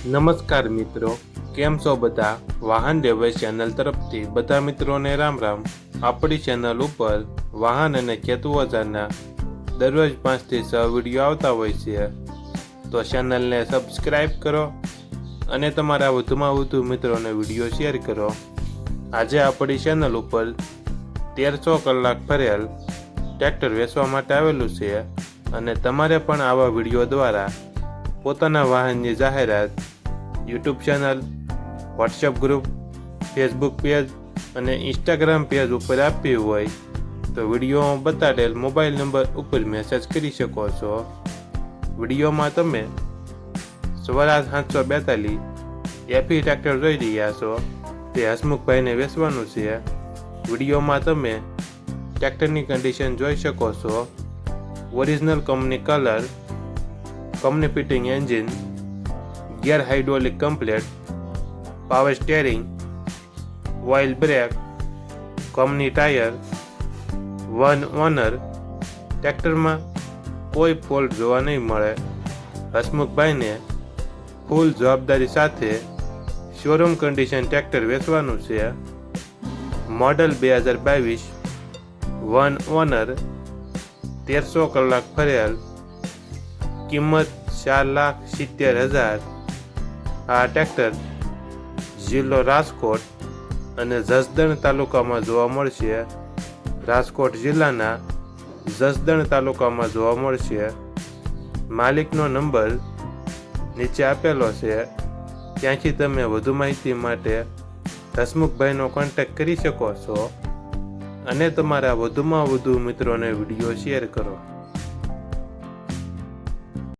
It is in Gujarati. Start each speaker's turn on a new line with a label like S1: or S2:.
S1: નમસ્કાર મિત્રો, કેમ છો બધા? વાહન દેવાઈ ચેનલ તરફથી બધા મિત્રોને રામ રામ. આપણી ચેનલ ઉપર વાહન અને ખેત ઓજારના દરરોજ 5 થી 6 વિડીયો આવતા હોય છે, તો ચેનલને સબસ્ક્રાઈબ કરો અને તમારા વધુમાં વધુ મિત્રોને વિડીયો શેર કરો. આજે આપણી ચેનલ ઉપર 1300 કલાક ભરેલ ટ્રેક્ટર વેચવા માટે આવેલું છે અને તમારે પણ આવા વિડીયો દ્વારા પોતાના વાહનની જાહેરાત YouTube channel, WhatsApp group, Facebook page અને ઇન્સ્ટાગ્રામ પેજ ઉપર આપવી હોય તો વિડીયોમાં બતાડેલ મોબાઈલ નંબર ઉપર મેસેજ કરી શકો છો. વિડીયોમાં તમે સ્વરાજ 742 એફી ટ્રેક્ટર જોઈ રહ્યા છો, તે હસમુખભાઈને વેચવાનું છે. વિડીયોમાં તમે ટ્રેક્ટરની કન્ડિશન જોઈ શકો છો. Original company colour, company fitting engine, gear hydraulic complete, power steering, oil brake, company tyre, one owner. ટ્રેક્ટરમાં કોઈ ફોલ્ટ જોવા નહીં મળે. હસમુખભાઈને ફૂલ જવાબદારી સાથે શોરૂમ કન્ડિશન ટ્રેક્ટર વેચવાનું છે. મોડલ 2022, વન ઓનર, 1300 કલાક ફરેલ, કિંમત 4,70,000. આ ટ્રેક્ટર જિલ્લો રાજકોટ અને જસદણ તાલુકામાં જોવા મળશે. રાજકોટ જિલ્લાના જસદણ તાલુકામાં જોવા મળશે. માલિકનો નંબર નીચે આપેલો છે, ત્યાંથી તમે વધુ માહિતી માટે હસમુખભાઈનો કોન્ટેક્ટ કરી શકો છો અને તમારા વધુમાં વધુ મિત્રોને વિડીયો શેર કરો.